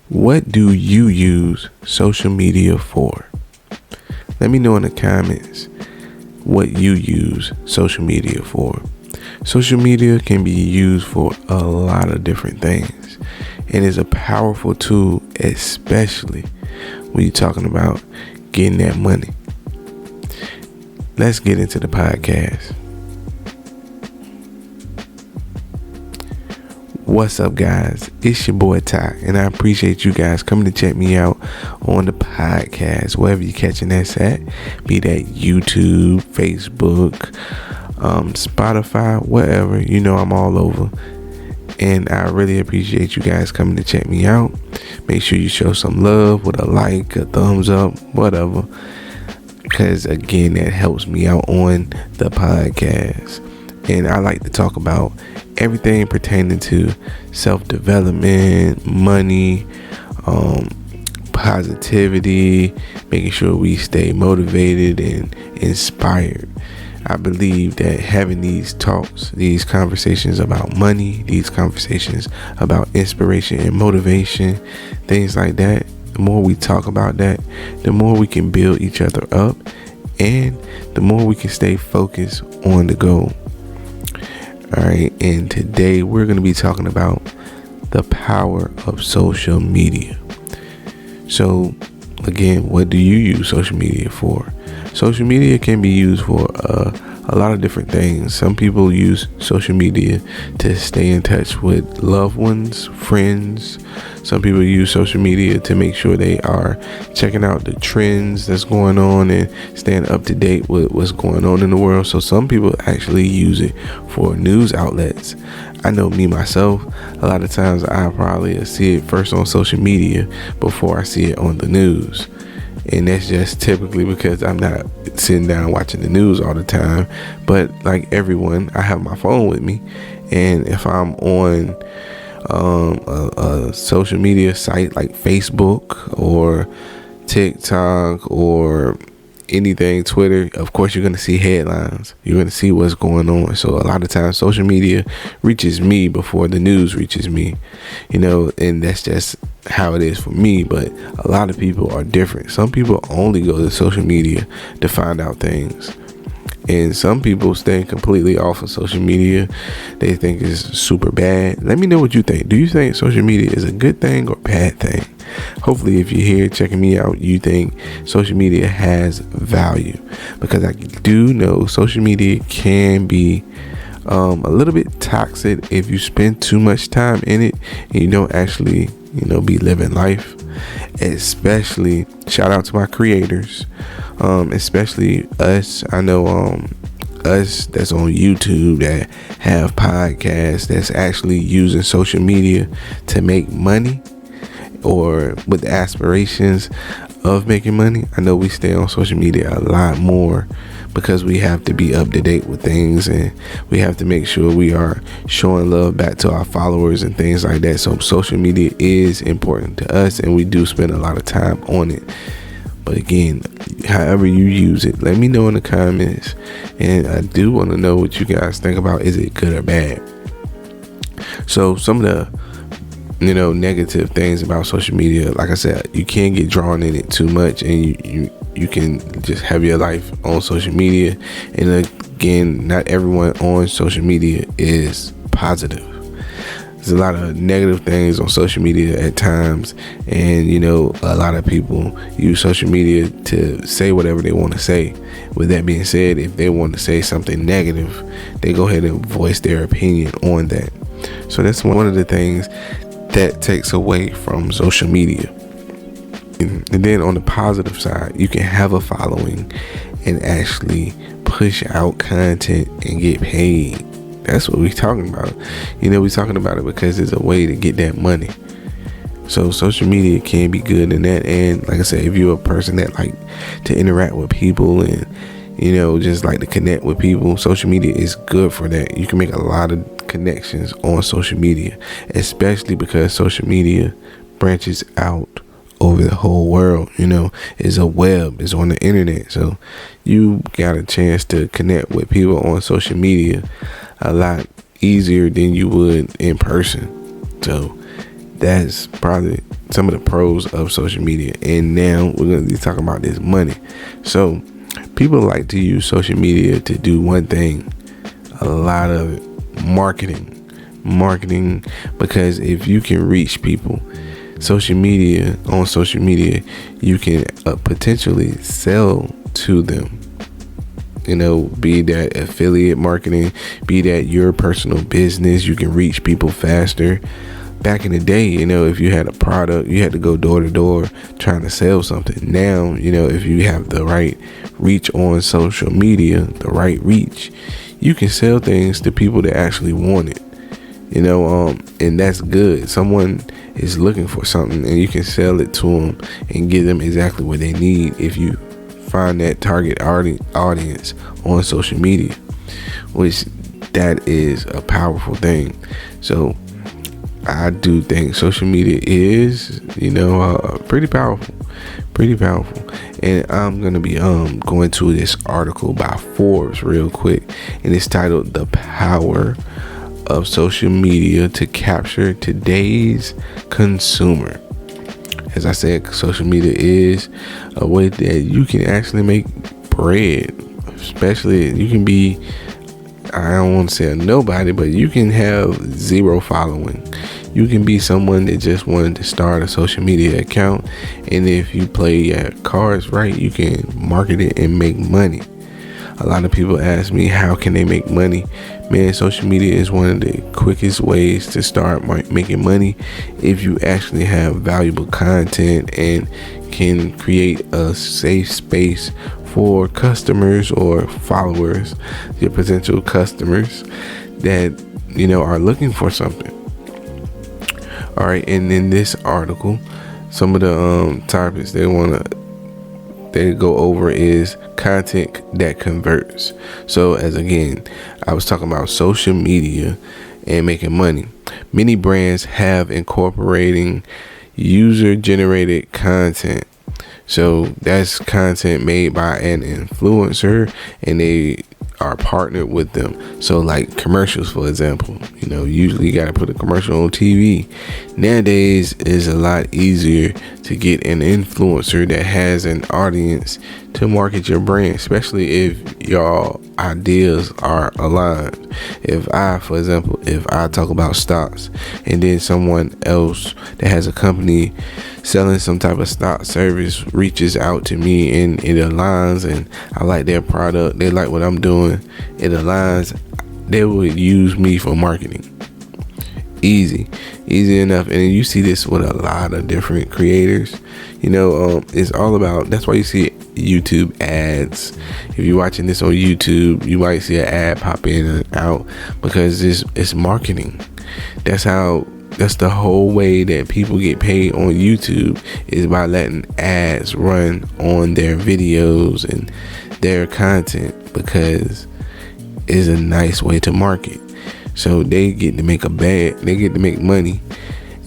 What do you use social media for? Let me know in the comments what you use social media for. Social media can be used for a lot of different things, and is a powerful tool, especially when you're talking about getting that money. Let's get into the podcast. What's up, guys? It's your boy Ty, and I appreciate you guys coming to check me out on the podcast, wherever you're catching this at, be that YouTube, Facebook, Spotify, whatever. You know I'm all over, and I really appreciate you guys coming to check me out. Make sure you show some love with a like, a thumbs up, whatever, because again, that helps me out on the podcast. And I like to talk about everything pertaining to self-development, money, positivity, making sure we stay motivated and inspired. I believe that having these talks, these conversations about money, these conversations about inspiration and motivation, things like that, the more we talk about that, the more we can build each other up, and the more we can stay focused on the goal. All right, and today we're going to be talking about the power of social media. So, again, what do you use social media for? Social media can be used for a lot of different things. Some people use social media to stay in touch with loved ones, friends. Some people use social media to make sure they are checking out the trends that's going on and staying up to date with what's going on in the world. So some people actually use it for news outlets. I know me myself, a lot of times I probably see it first on social media before I see it on the news. And that's just typically because I'm not sitting down watching the news all the time. But like everyone, I have my phone with me, and if I'm on a social media site like Facebook or TikTok or anything, Twitter, of course you're going to see headlines. You're going to see what's going on. So a lot of times social media reaches me before the news reaches me, and that's just how it is for me. But a lot of people are different. Some people only go to social media to find out things, and some people stay completely off of social media. They think it's super bad. Let me know what you think. Do you think social media is a good thing or bad thing? Hopefully, if you're here checking me out, you think social media has value, because I do know social media can be a little bit toxic if you spend too much time in it and you don't actually, be living life. Especially, shout out to my creators, especially us. I know us that's on YouTube that have podcasts that's actually using social media to make money, or with aspirations of making money. I know we stay on social media a lot more because we have to be up to date with things, and we have to make sure we are showing love back to our followers and things like that. So social media is important to us, and we do spend a lot of time on it. But again, however you use it, let me know in the comments, and I do want to know what you guys think about, is it good or bad? So some of the negative things about social media, like I said, you can get drawn in it too much, and you can just have your life on social media. And again, not everyone on social media is positive. There's a lot of negative things on social media at times, and a lot of people use social media to say whatever they want to say. With that being said, if they want to say something negative, they go ahead and voice their opinion on that. So that's one of the things that takes away from social media. And then on the positive side, you can have a following and actually push out content and get paid. That's what we're talking about. We're talking about it because it's a way to get that money. So social media can be good in that. And like I said, if you're a person that like to interact with people and just like to connect with people, social media is good for that. You can make a lot of connections on social media, especially because social media branches out over the whole world. It's a web, it's on the internet, so you got a chance to connect with people on social media a lot easier than you would in person. So that's probably some of the pros of social media. And now we're going to be talking about this money. So people like to use social media to do one thing, a lot of it, marketing, because if you can reach people, on social media, you can potentially sell to them. Be that affiliate marketing, be that your personal business, you can reach people faster. Back in the day, if you had a product, you had to go door to door trying to sell something. Now, if you have the right reach on social media, the right reach, you can sell things to people that actually want it. And that's good. Someone is looking for something and you can sell it to them and give them exactly what they need if you find that target audience on social media, which that is a powerful thing. So I do think social media is, pretty powerful. And I'm going to be going to this article by Forbes real quick, and it's titled "The Power of Social Media to Capture Today's Consumer." As I said, social media is a way that you can actually make bread. Especially, you can be, I don't want to say a nobody, but you can have zero following. You can be someone that just wanted to start a social media account, and if you play your cards right, you can market it and make money. A lot of people ask me, how can they make money? Man, social media is one of the quickest ways to start making money if you actually have valuable content and can create a safe space for customers or followers, your potential customers that, are looking for something. All right, and in this article, some of the topics they go over is content that converts. So as again, I was talking about social media and making money. Many brands have incorporating user-generated content. So that's content made by an influencer and they are partnered with them. So like commercials, for example, usually you got to put a commercial on TV. Nowadays is a lot easier to get an influencer that has an audience to market your brand, especially if your ideas are aligned. If I talk about stocks and then someone else that has a company selling some type of stock service reaches out to me and it aligns and I like their product, they like what I'm doing, it aligns, they would use me for marketing. Easy enough. And you see this with a lot of different creators. It's all about, that's why you see YouTube ads. If you're watching this on YouTube, you might see an ad pop in and out because it's marketing. That's the whole way that people get paid on YouTube, is by letting ads run on their videos and their content, because it's a nice way to market. So they get to make money,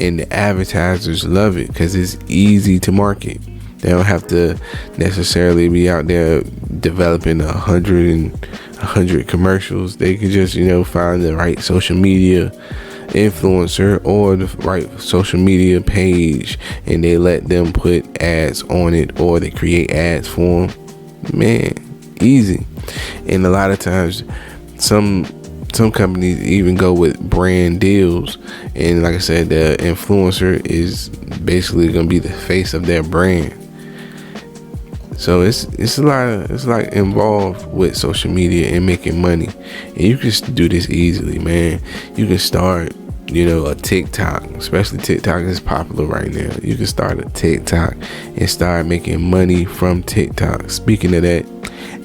and the advertisers love it because it's easy to market. They don't have to necessarily be out there developing 100 commercials. They can just, find the right social media influencer or the right social media page, and they let them put ads on it, or they create ads for them. Man, easy. And a lot of times, some companies even go with brand deals, and like I said, the influencer is basically going to be the face of their brand. So it's a lot involved with social media and making money, and you can do this easily, man. You can start, a TikTok, especially TikTok is popular right now. You can start a TikTok and start making money from TikTok. Speaking of that,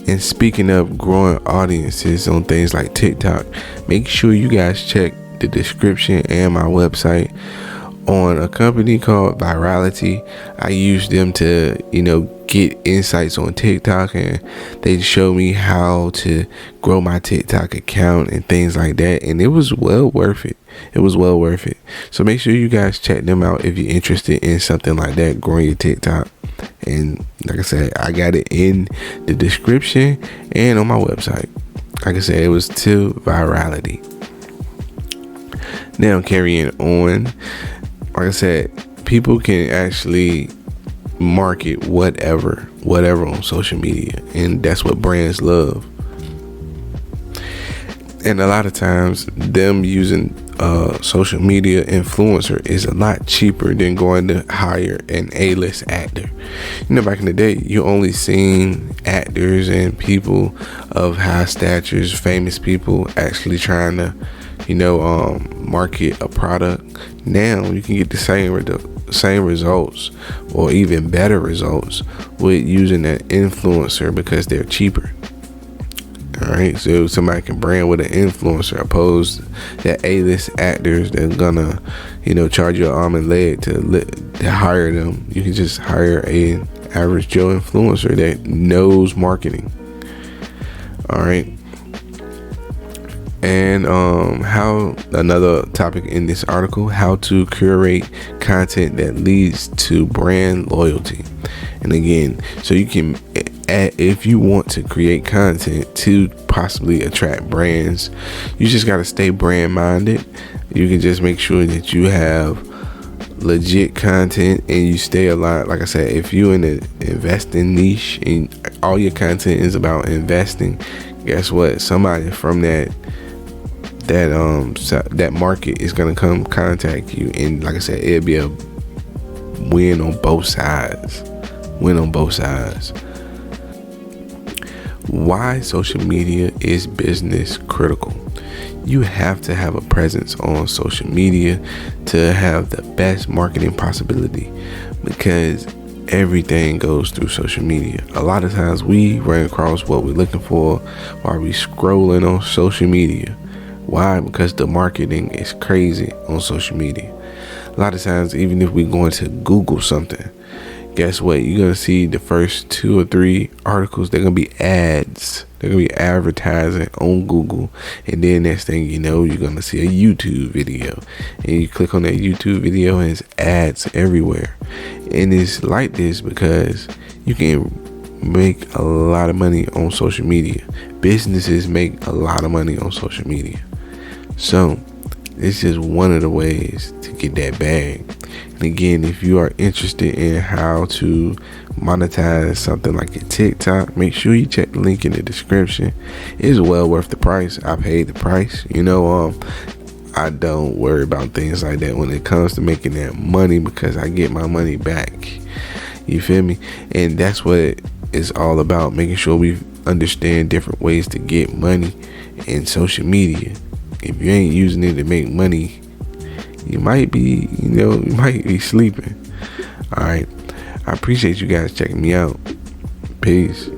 and speaking of growing audiences on things like TikTok, make sure you guys check the description and my website on a company called Virality. I use them to, get insights on TikTok, and they show me how to grow my TikTok account and things like that. And it was well worth it. So make sure you guys check them out if you're interested in something like that, growing your TikTok. And like I said, I got it in the description and on my website. Like I said, it was to Virality. Now carrying on, like I said, people can actually market whatever on social media, and that's what brands love. And a lot of times them using social media influencer is a lot cheaper than going to hire an A-list actor. Back in the day, you only seen actors and people of high statures, famous people actually trying to market a product. Now you can get the same results or even better results with using an influencer because they're cheaper. Alright, so somebody can brand with an influencer opposed to A-list actors that's gonna charge your arm and leg to hire them. You can just hire an average Joe influencer that knows marketing. Alright. And how another topic in this article, how to curate content that leads to brand loyalty. And again, so you can, if you want to create content to possibly attract brands, you just got to stay brand minded. You can just make sure that you have legit content and you stay aligned. Like I said, if you're in the investing niche and all your content is about investing, guess what? Somebody from that market is gonna come contact you, and like I said, it'll be a win on both sides. Why social media is business critical? You have to have a presence on social media to have the best marketing possibility, because everything goes through social media. A lot of times we run across what we're looking for while we scrolling on social media. Why? Because the marketing is crazy on social media. A lot of times, even if we're going to Google something, guess what? You're going to see the first 2 or 3 articles, they're going to be ads. They're going to be advertising on Google. And then next thing you know, you're going to see a YouTube video. And you click on that YouTube video and it's ads everywhere. And it's like this because you can make a lot of money on social media. Businesses make a lot of money on social media. So it's just one of the ways to get that bag. And again, if you are interested in how to monetize something like a TikTok, make sure you check the link in the description. It's well worth the price. I paid the price. I don't worry about things like that when it comes to making that money, because I get my money back. You feel me? And that's what it's all about, making sure we understand different ways to get money in social media. If you ain't using it to make money, you might be sleeping. All right. I appreciate you guys checking me out. Peace.